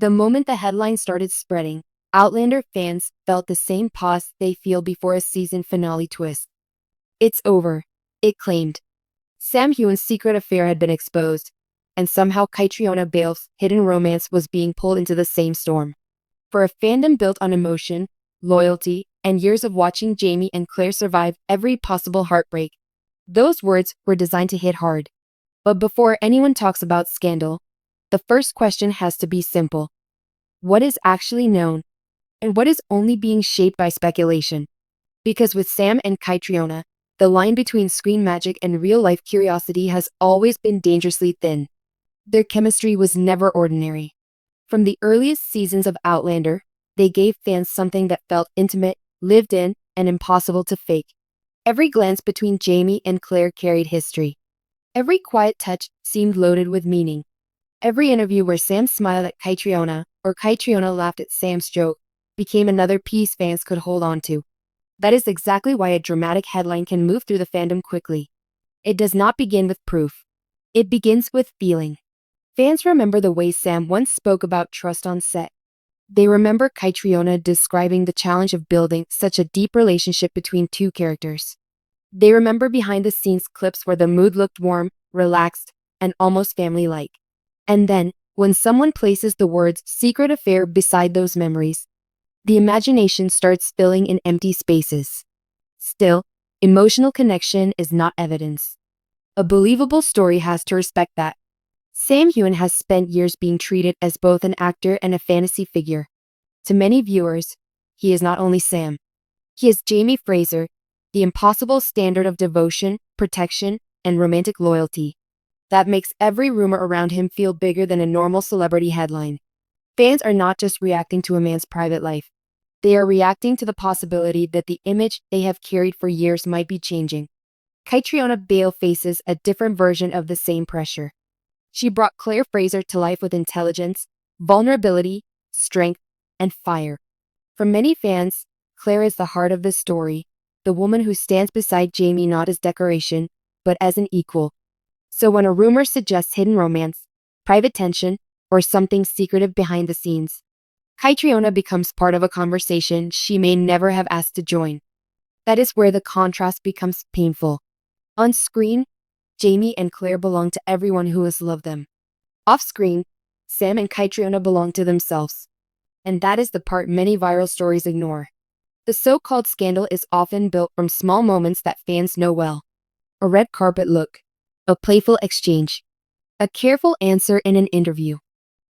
The moment the headline started spreading, Outlander fans felt the same pause they feel before a season finale twist. It's over, it claimed. Sam Heughan's secret affair had been exposed, and somehow Caitriona Balfe's hidden romance was being pulled into the same storm. For a fandom built on emotion, loyalty, and years of watching Jamie and Claire survive every possible heartbreak, those words were designed to hit hard. But before anyone talks about scandal, the first question has to be simple. What is actually known, and what is only being shaped by speculation? Because with Sam and Caitriona, the line between screen magic and real-life curiosity has always been dangerously thin. Their chemistry was never ordinary. From the earliest seasons of Outlander, they gave fans something that felt intimate, lived in, and impossible to fake. Every glance between Jamie and Claire carried history. Every quiet touch seemed loaded with meaning. Every interview where Sam smiled at Caitriona, or Caitriona laughed at Sam's joke, became another piece fans could hold on to. That is exactly why a dramatic headline can move through the fandom quickly. It does not begin with proof. It begins with feeling. Fans remember the way Sam once spoke about trust on set. They remember Caitriona describing the challenge of building such a deep relationship between two characters. They remember behind-the-scenes clips where the mood looked warm, relaxed, and almost family-like. And then, when someone places the words secret affair beside those memories, the imagination starts filling in empty spaces. Still, emotional connection is not evidence. A believable story has to respect that. Sam Heughan has spent years being treated as both an actor and a fantasy figure. To many viewers, he is not only Sam. He is Jamie Fraser, the impossible standard of devotion, protection, and romantic loyalty. That makes every rumor around him feel bigger than a normal celebrity headline. Fans are not just reacting to a man's private life. They are reacting to the possibility that the image they have carried for years might be changing. Caitriona Balfe faces a different version of the same pressure. She brought Claire Fraser to life with intelligence, vulnerability, strength, and fire. For many fans, Claire is the heart of the story, the woman who stands beside Jamie not as decoration, but as an equal. So when a rumor suggests hidden romance, private tension, or something secretive behind the scenes, Caitriona becomes part of a conversation she may never have asked to join. That is where the contrast becomes painful. On screen, Jamie and Claire belong to everyone who has loved them. Off-screen, Sam and Caitriona belong to themselves. And that is the part many viral stories ignore. The so-called scandal is often built from small moments that fans know well. A red carpet look, a playful exchange, a careful answer in an interview,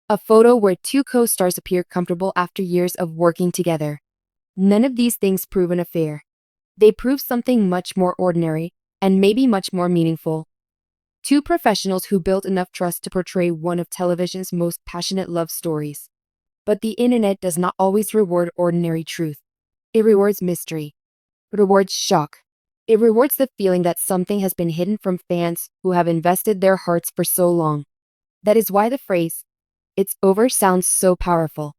a photo where two co-stars appear comfortable after years of working together. None of these things prove an affair. They prove something much more ordinary, and maybe much more meaningful. Two professionals who built enough trust to portray one of television's most passionate love stories. But the internet does not always reward ordinary truth. It rewards mystery. It rewards shock. It rewards the feeling that something has been hidden from fans who have invested their hearts for so long. That is why the phrase, "It's over," sounds so powerful.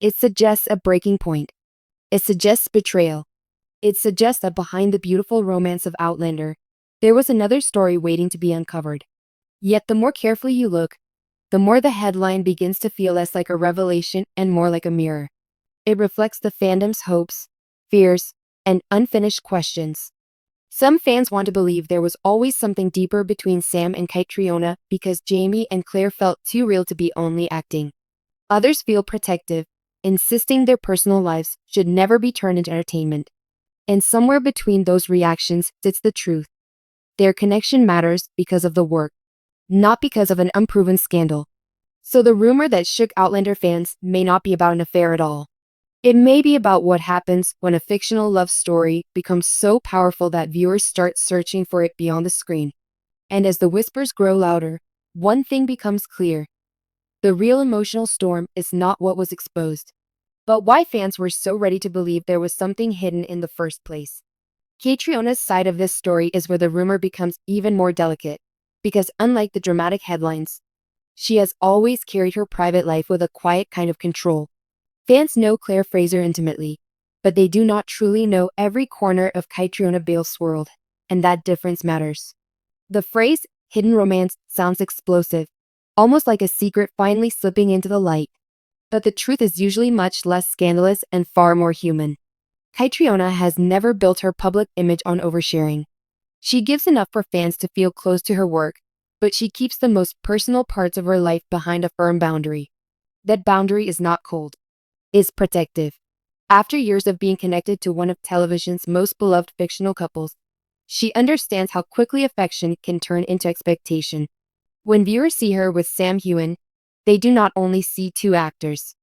It suggests a breaking point. It suggests betrayal. It suggests that behind the beautiful romance of Outlander, there was another story waiting to be uncovered. Yet the more carefully you look, the more the headline begins to feel less like a revelation and more like a mirror. It reflects the fandom's hopes, fears, and unfinished questions. Some fans want to believe there was always something deeper between Sam and Caitriona because Jamie and Claire felt too real to be only acting. Others feel protective, insisting their personal lives should never be turned into entertainment. And somewhere between those reactions sits the truth. Their connection matters because of the work, not because of an unproven scandal. So the rumor that shook Outlander fans may not be about an affair at all. It may be about what happens when a fictional love story becomes so powerful that viewers start searching for it beyond the screen. And as the whispers grow louder, one thing becomes clear. The real emotional storm is not what was exposed, but why fans were so ready to believe there was something hidden in the first place. Caitriona's side of this story is where the rumor becomes even more delicate, because unlike the dramatic headlines, she has always carried her private life with a quiet kind of control. Fans know Claire Fraser intimately, but they do not truly know every corner of Caitriona Balfe's world, and that difference matters. The phrase, hidden romance, sounds explosive, almost like a secret finally slipping into the light. But the truth is usually much less scandalous and far more human. Caitriona has never built her public image on oversharing. She gives enough for fans to feel close to her work, but she keeps the most personal parts of her life behind a firm boundary. That boundary is not cold. It's protective. After years of being connected to one of television's most beloved fictional couples, she understands how quickly affection can turn into expectation. When viewers see her with Sam Heughan, they do not only see two actors.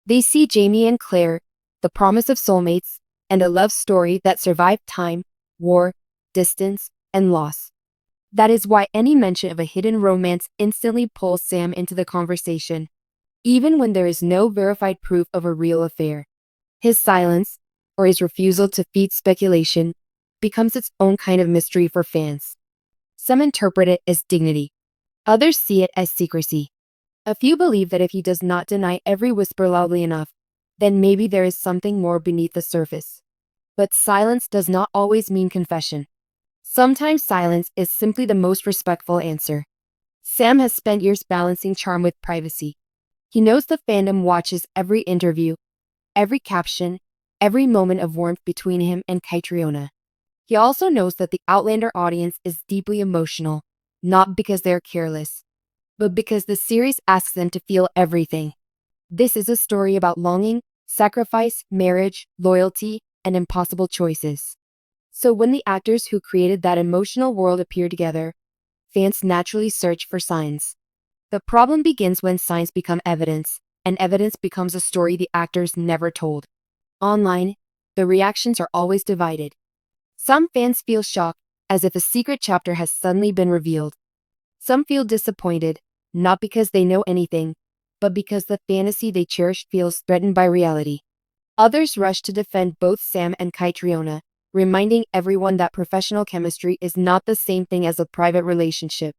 They see Jamie and Claire, the promise of soulmates, and a love story that survived time, war, distance, and loss. That is why any mention of a hidden romance instantly pulls Sam into the conversation, even when there is no verified proof of a real affair. His silence, or his refusal to feed speculation, becomes its own kind of mystery for fans. Some interpret it as dignity. Others see it as secrecy. A few believe that if he does not deny every whisper loudly enough, then maybe there is something more beneath the surface. But silence does not always mean confession. Sometimes silence is simply the most respectful answer. Sam has spent years balancing charm with privacy. He knows the fandom watches every interview, every caption, every moment of warmth between him and Caitriona. He also knows that the Outlander audience is deeply emotional, not because they're careless, but because the series asks them to feel everything. This is a story about longing, sacrifice, marriage, loyalty, and impossible choices. So when the actors who created that emotional world appear together, fans naturally search for signs. The problem begins when signs become evidence, and evidence becomes a story the actors never told. Online, the reactions are always divided. Some fans feel shocked, as if a secret chapter has suddenly been revealed. Some feel disappointed, not because they know anything, but because the fantasy they cherished feels threatened by reality. Others rush to defend both Sam and Caitriona, reminding everyone that professional chemistry is not the same thing as a private relationship.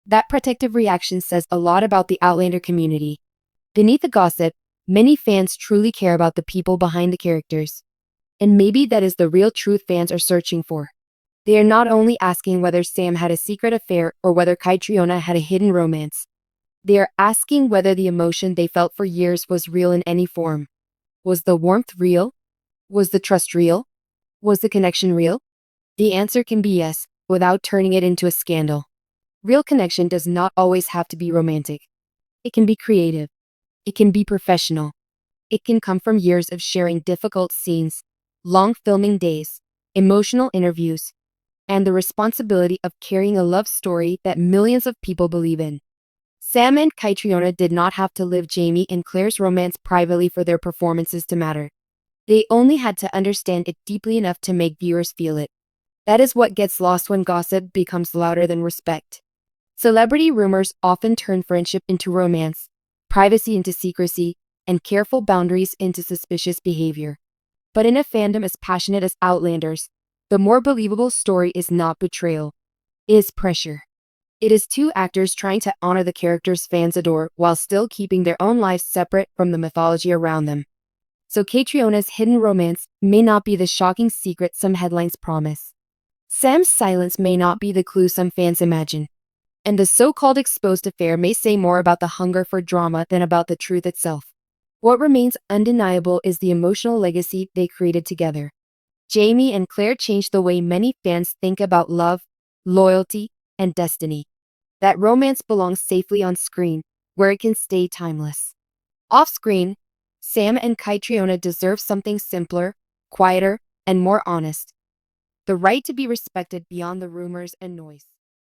That protective reaction says a lot about the Outlander community. Beneath the gossip, many fans truly care about the people behind the characters. And maybe that is the real truth fans are searching for. They are not only asking whether Sam had a secret affair or whether Caitriona had a hidden romance. They are asking whether the emotion they felt for years was real in any form. Was the warmth real? Was the trust real? Was the connection real? The answer can be yes, without turning it into a scandal. Real connection does not always have to be romantic. It can be creative. It can be professional. It can come from years of sharing difficult scenes, long filming days, emotional interviews, and the responsibility of carrying a love story that millions of people believe in. Sam and Caitriona did not have to live Jamie and Claire's romance privately for their performances to matter. They only had to understand it deeply enough to make viewers feel it. That is what gets lost when gossip becomes louder than respect. Celebrity rumors often turn friendship into romance, privacy into secrecy, and careful boundaries into suspicious behavior. But in a fandom as passionate as Outlanders, the more believable story is not betrayal. It is pressure. It is two actors trying to honor the characters fans adore while still keeping their own lives separate from the mythology around them. So Caitriona's hidden romance may not be the shocking secret some headlines promise. Sam's silence may not be the clue some fans imagine. And the so-called exposed affair may say more about the hunger for drama than about the truth itself. What remains undeniable is the emotional legacy they created together. Jamie and Claire changed the way many fans think about love, loyalty, and destiny. That romance belongs safely on screen, where it can stay timeless. Off-screen, Sam and Caitriona deserve something simpler, quieter, and more honest. The right to be respected beyond the rumors and noise.